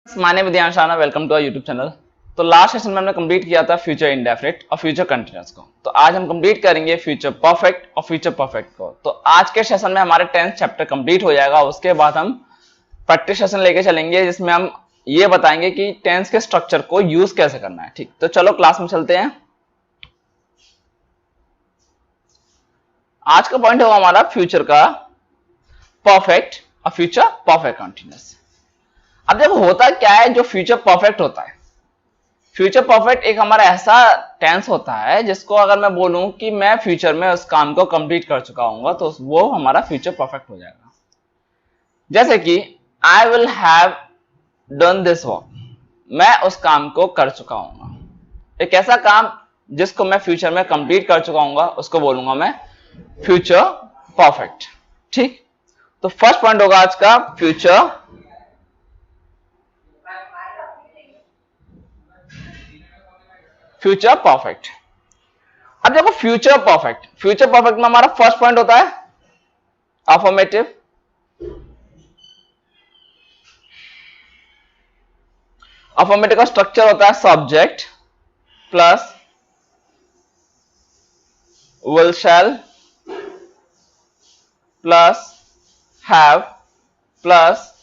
माने विद्यान शाना, welcome to our YouTube channel. तो लास्ट सेशन में हमने कंप्लीट किया था फ्यूचर इंडेफिनिट और फ्यूचर कंटीन्यूअस को। तो आज हम कंप्लीट करेंगे फ्यूचर परफेक्ट और फ्यूचर परफेक्ट को। तो आज के सेशन में हमारे 10th चैप्टर कंप्लीट हो जाएगा। उसके बाद हम प्रैक्टिस सेशन लेके चलेंगे जिसमें हम ये बताएंगे कि टेंस के स्ट्रक्चर को यूज कैसे करना है। ठीक, तो चलो क्लास में चलते हैं। आज का पॉइंट होगा हमारा फ्यूचर का परफेक्ट और फ्यूचर परफेक्ट कंटीन्यूअस। अब देखो होता क्या है, जो फ्यूचर परफेक्ट होता है, फ्यूचर परफेक्ट एक हमारा ऐसा टेंस होता है जिसको अगर मैं बोलूं कि मैं फ्यूचर में उस काम को कंप्लीट कर चुका हूंगा तो वो हमारा फ्यूचर परफेक्ट हो जाएगा। जैसे कि I will have done this work, मैं उस काम को कर चुका हूंगा। एक ऐसा काम जिसको मैं फ्यूचर में कंप्लीट कर चुका हूंगा उसको बोलूंगा मैं फ्यूचर परफेक्ट। ठीक, तो फर्स्ट पॉइंट होगा आज का फ्यूचर परफेक्ट। अब देखो फ्यूचर परफेक्ट में हमारा फर्स्ट पॉइंट होता है अफर्मेटिव। अफर्मेटिव का स्ट्रक्चर होता है subject plus will shall plus have plus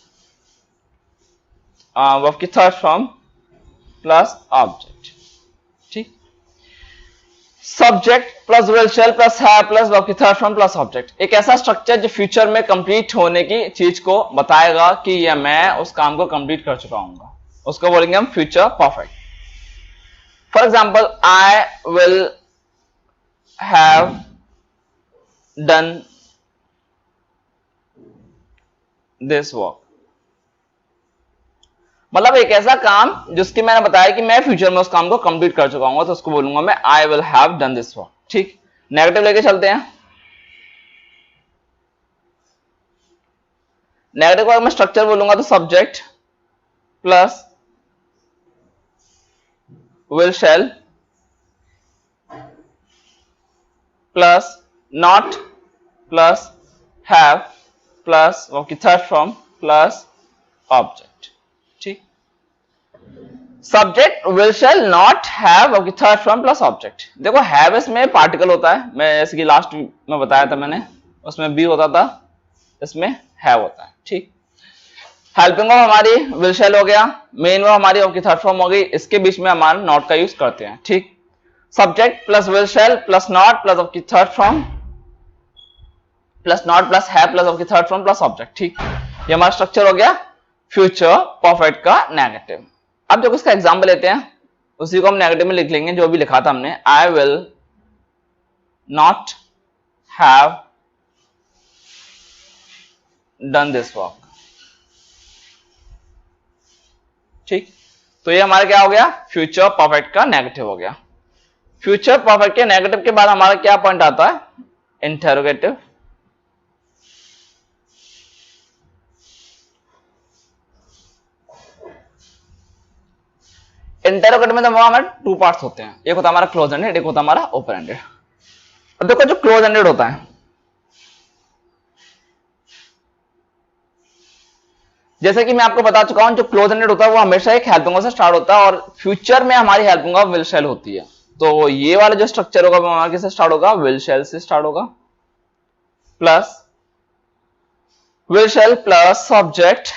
verb की थर्ड फॉर्म प्लस ऑब्जेक्ट। ठीक, subject plus will shall plus have plus verb की थर्ड फॉर्म प्लस ऑब्जेक्ट एक ऐसा स्ट्रक्चर जो फ्यूचर में कंप्लीट होने की चीज को बताएगा कि ये मैं उस काम को कंप्लीट कर चुका हूंगा, उसको बोलेंगे हम future perfect. For example I will have done this work, मतलब एक ऐसा काम जिसकी मैंने बताया कि मैं फ्यूचर में उस काम को कंप्लीट कर चुका हूं तो उसको बोलूंगा मैं आई will have done this work. ठीक, नेगेटिव लेके चलते हैं। नेगेटिव का मैं स्ट्रक्चर बोलूंगा तो subject plus will shall plus not plus have plus verb की थर्ड फॉर्म प्लस ऑब्जेक्ट। ठीक, subject will shall not have verb की थर्ड फॉर्म प्लस ऑब्जेक्ट। देखो हैव इसमें पार्टिकल होता है, मैं जैसे कि लास्ट में बताया था मैंने, उसमें बी होता था, इसमें हैव होता है। ठीक, हेल्पिंग वर्ब हमारी विल शैल हो गया, मेन वर्ब हमारी वर्ब की थर्ड फॉर्म हो गई, इसके बीच में हमारा नॉट का यूज करते हैं। ठीक, subject plus will shall plus not plus verb की third form plus not plus have plus verb की थर्ड फॉर्म प्लस ऑब्जेक्ट। ठीक, ये हमारा स्ट्रक्चर हो गया फ्यूचर परफेक्ट का नेगेटिव। अब जब इसका एग्जाम्पल लेते हैं उसी को हम नेगेटिव में लिख लेंगे जो भी लिखा था हमने, आई will not have done this work. ठीक, तो ये हमारा क्या हो गया, फ्यूचर परफेक्ट का नेगेटिव हो गया। फ्यूचर परफेक्ट के नेगेटिव के बाद हमारा क्या पॉइंट आता है, इंटेरोगेटिव। इंटेरोगेटिव में तो हमारे टू पार्ट्स होते हैं, एक होता है हमारा क्लोज एंडेड, एक होता है हमारा ओपन एंडेड। अब देखो जो क्लोज एंडेड होता है, जैसे कि मैं आपको बता चुका हूं, जो क्लोज एंडेड होता है वो हमेशा एक हेल्पिंग वर्ब से स्टार्ट होता है और फ्यूचर में हमारी हेल्पिंग वर्ब विल शैल होती है। तो ये वाला जो स्ट्रक्चर होगा वो हमारा किससे स्टार्ट होगा, विल शैल से स्टार्ट होगा, plus will shall plus subject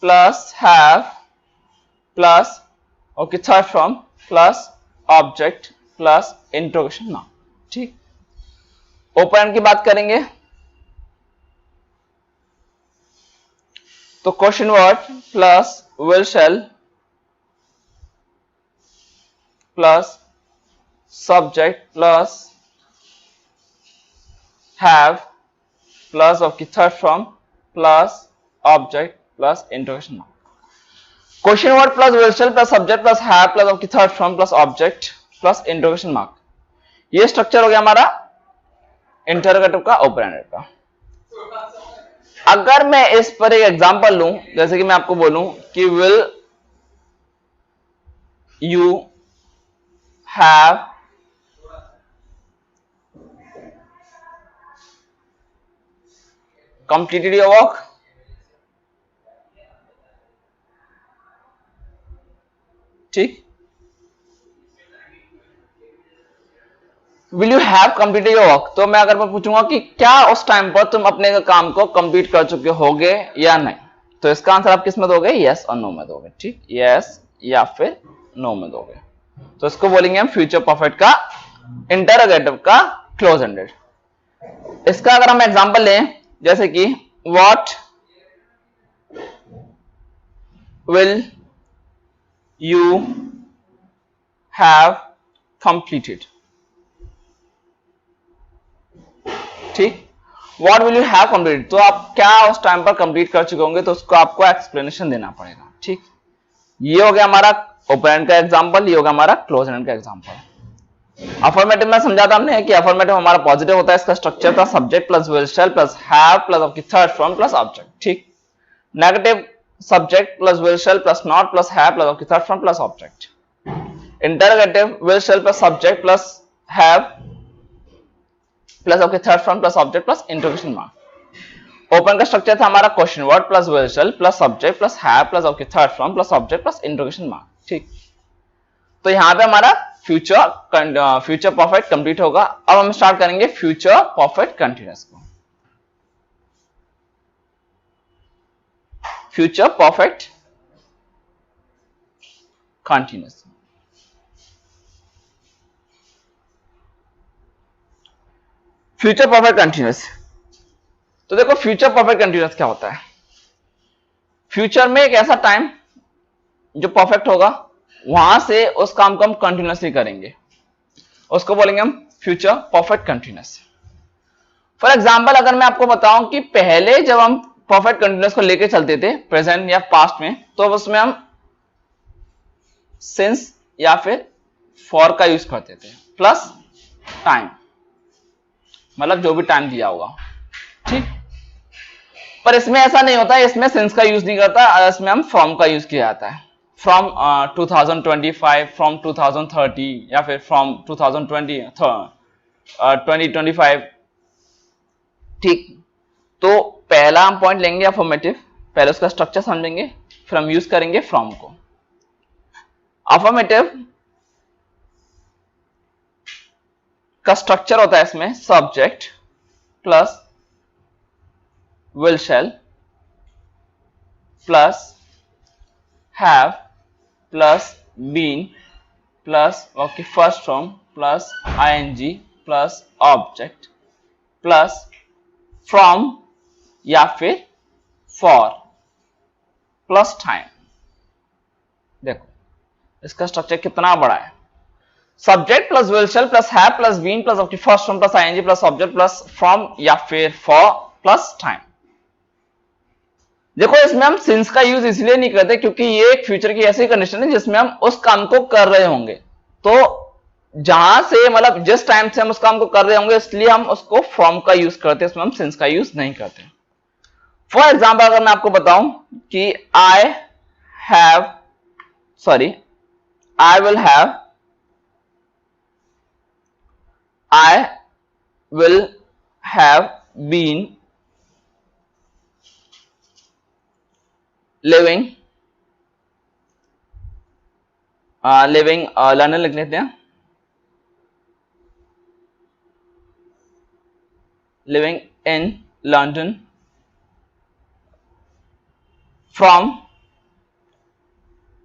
plus have plus okay third form plus object plus interrogation noun. ठीक, ओपन एंड की बात करेंगे तो question word plus will shall plus subject plus have plus of की third form plus object plus interrogation noun. Question word plus will shall plus subject plus have plus of की third form plus object plus interrogation mark. ये structure हो गया हमारा interrogative का, open ended का। अगर मैं इस पर एक एग्जांपल लूं, जैसे कि मैं आपको बोलूं कि will you have completed your work, ठीक। Will you have completed your work, तो मैं अगर मैं पूछूंगा कि क्या उस टाइम पर तुम अपने काम को कंप्लीट कर चुके होगे या नहीं, तो इसका आंसर आप किस में दोगे, यस और नो में दोगे। ठीक, यस या फिर नो में दोगे। तो इसको बोलेंगे हम फ्यूचर परफेक्ट का इंटरोगेटिव का क्लोज एंडेड। इसका अगर हम एग्जांपल लें, जैसे कि what will you have completed. ठीक, what will you have completed, तो आप क्या उस टाइम पर कंप्लीट कर चुके होंगे, तो उसको आपको एक्सप्लेनेशन देना पड़ेगा। ठीक, ये हो गया हमारा ओपन का एग्जांपल, ये हो गया हमारा क्लोज एंड का एग्जांपल। अफर्मेटिव में समझा था हमने कि अफर्मेटिव हमारा पॉजिटिव होता है, इसका स्ट्रक्चर था subject plus will shall plus have plus आपकी थर्ड फॉर्म प्लस ऑब्जेक्ट। ठीक, negative subject plus will shall plus not plus have plus आपकी third form plus object. Interrogative will shall plus subject plus have plus आपके third form plus object plus interrogation mark. Open का structure था हमारा question word plus will shall plus subject plus have plus आपके third form plus object plus interrogation mark. ठीक, तो यहां पे हमारा फ्यूचर परफेक्ट कंप्लीट होगा। अब हम स्टार्ट करेंगे फ्यूचर परफेक्ट कंटीन्यूअस को। Future perfect continuous, future perfect continuous. तो देखो फ्यूचर परफेक्ट कंटीन्यूअस क्या होता है। फ्यूचर में एक ऐसा टाइम जो परफेक्ट होगा, वहां से उस काम को हम कंटिन्यूअसली करेंगे, उसको बोलेंगे हम future perfect continuous. For example अगर मैं आपको बताऊं कि पहले जब हम परफेक्ट कंटिन्यूअस को लेके चलते थे प्रेजेंट या पास्ट में, तो उसमें हम सिंस या फिर फॉर का यूज करते थे प्लस टाइम, मतलब जो भी टाइम दिया होगा। ठीक, पर इसमें ऐसा नहीं होता है, इसमें सिंस का यूज नहीं करता, इसमें हम फ्रॉम का यूज किया जाता है। फ्रॉम 2025, फ्रॉम 2030 या फिर फ्रॉम 2025। ठीक, तो पहला हम पॉइंट लेंगे अफर्मेटिव, पहले उसका स्ट्रक्चर समझेंगे, फिर हम यूज करेंगे फ्रॉम को। अफर्मेटिव का स्ट्रक्चर होता है इसमें subject plus will shall plus have plus been plus आपकी first form plus ING plus object plus from या फिर फॉर प्लस टाइम। देखो इसका स्ट्रक्चर कितना बड़ा है, subject plus will shall plus have plus been plus आपकी first form plus ING plus object plus from या फिर फॉर प्लस टाइम। देखो इसमें हम सिंस का यूज इसलिए नहीं करते क्योंकि ये एक फ्यूचर की ऐसी कंडीशन है जिसमें हम उस काम को कर रहे होंगे, तो जहां से मतलब जिस टाइम से हम उस काम को कर रहे होंगे इसलिए हम उसको फ्रॉम का यूज करते हैं, इसमें हम सिंस का यूज नहीं करते। फॉर एग्जाम्पल अगर मैं आपको बताऊं कि I will have been living London लिख लेते हैं, लिविंग इन लंदन फ्रॉम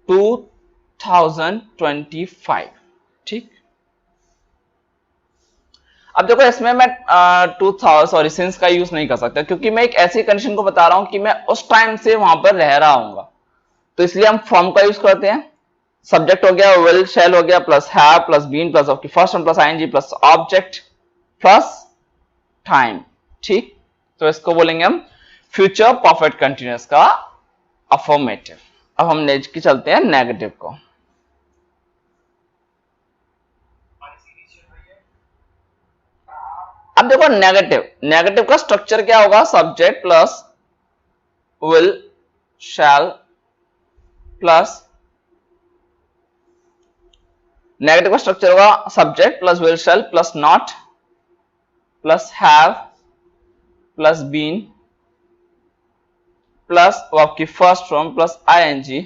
2025। ठीक, अब देखो इसमें मैं सिंस का यूज नहीं कर सकता क्योंकि मैं एक ऐसी कंडीशन को बता रहा हूं कि मैं उस टाइम से वहां पर रह रहा हूंगा, तो इसलिए हम फ्रॉम का यूज करते हैं। सब्जेक्ट हो गया, विल शेल हो गया, plus have plus been plus आपकी first one plus ING plus object plus time. ठीक, तो इसको बोलेंगे हम फ्यूचर परफेक्ट कंटिन्यूअस का अफर्मेटिव। अब हम नेक्स्ट की चलते हैं नेगेटिव को। अब देखो नेगेटिव का स्ट्रक्चर क्या होगा, subject plus will shall plus, negative का स्ट्रक्चर होगा subject plus will shall plus not plus have plus been plus आपकी first form plus ING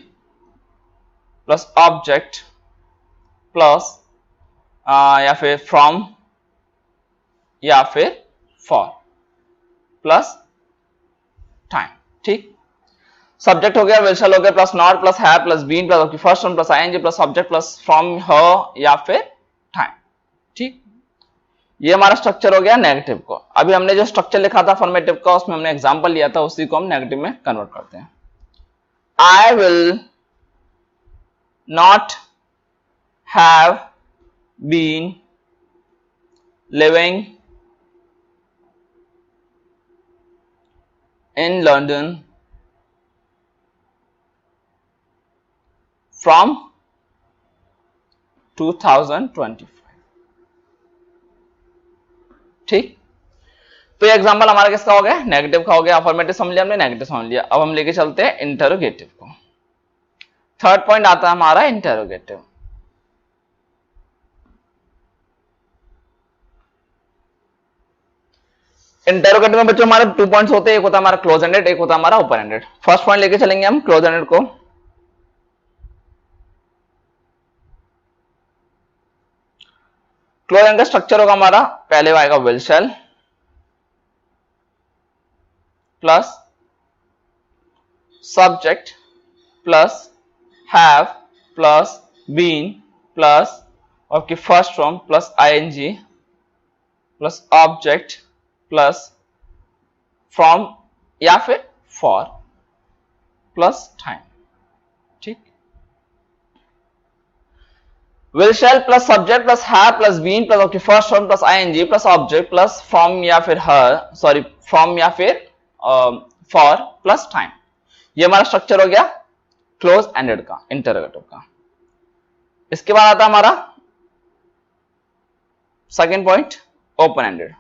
plus object plus या फिर फ्रॉम या फिर फॉर प्लस टाइम। ठीक, सब्जेक्ट हो गया, विल शैल हो गया, plus not plus have plus been plus आपकी first one plus ING plus object plus from हर या फिर टाइम। ठीक, ये हमारा स्ट्रक्चर हो गया नेगेटिव को। अभी हमने जो स्ट्रक्चर लिखा था फॉर्मेटिव का, उसमें हमने एग्जांपल लिया था, उसी को हम नेगेटिव में कन्वर्ट करते हैं। I will not have been living in London from 2025। ठीक, तो ये एग्जांपल हमारा किसका हो गया, नेगेटिव का हो गया। अफर्मेटिव समझ लिया हमने, नेगेटिव समझ लिया। अब हम लेके चलते हैं इंटरोगेटिव को। थर्ड पॉइंट आता है हमारा इंटरोगेटिव। इंटरोगेटिव में बच्चों हमारे 2 पॉइंट्स होते हैं, एक होता है हमारा क्लोज एंडेड, एक होता है हमारा ओपन एंडेड। फर्स्ट पॉइंट लेके चलेंगे हम क्लोज एंडेड को। क्लोज एंडेड स्ट्रक्चर होगा हमारा, पहले आएगा will shall plus subject plus have plus been plus आपकी first form plus ING plus object plus from या फिर फॉर प्लस टाइम। ठीक, will shall plus subject plus have plus been plus आपकी first form plus ING plus object plus from या फिर from या फिर for plus time. ये हमारा स्ट्रक्चर हो गया क्लोज एंडेड का, इंटरोगेटिव का। इसके बाद आता हमारा second point open ended.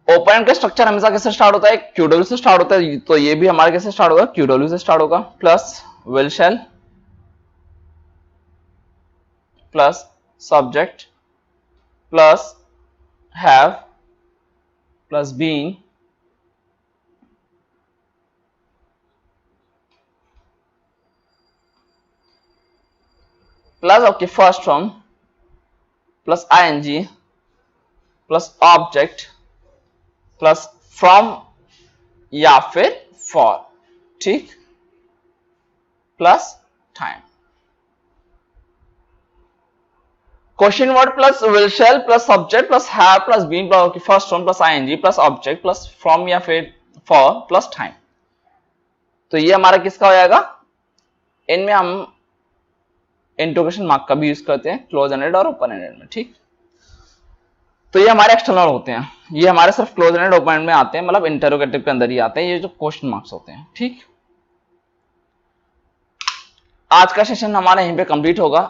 Open and का स्ट्रक्चर हमेशा कैसे स्टार्ट होता है, क्यूडब्ल्यू से स्टार्ट होता है, तो ये भी हमारे कैसे स्टार्ट होगा, क्यूडब्ल्यू से स्टार्ट होगा। Plus will shall plus subject plus have plus been plus आपकी first form plus ING plus object plus from या फिर फॉर। ठीक, plus time. Question word plus will shall plus subject plus have plus been plus first form plus ING plus object plus from या फिर for plus time. तो ये हमारा किसका हो जाएगा, इनमें हम इंटरोगेशन मार्क का भी यूज करते हैं, क्लोज एंडेड और ओपन एंडेड में। ठीक, तो ये हमारे एक्सटर्नल होते हैं, ये हमारे सिर्फ क्लोज एंडेड ओपन एंड में आते हैं, मतलब इंटरोगेटिव के अंदर ही आते हैं, ये जो क्वेश्चन मार्क्स होते हैं। ठीक, आज का सेशन हमारा यहीं पे कंप्लीट होगा।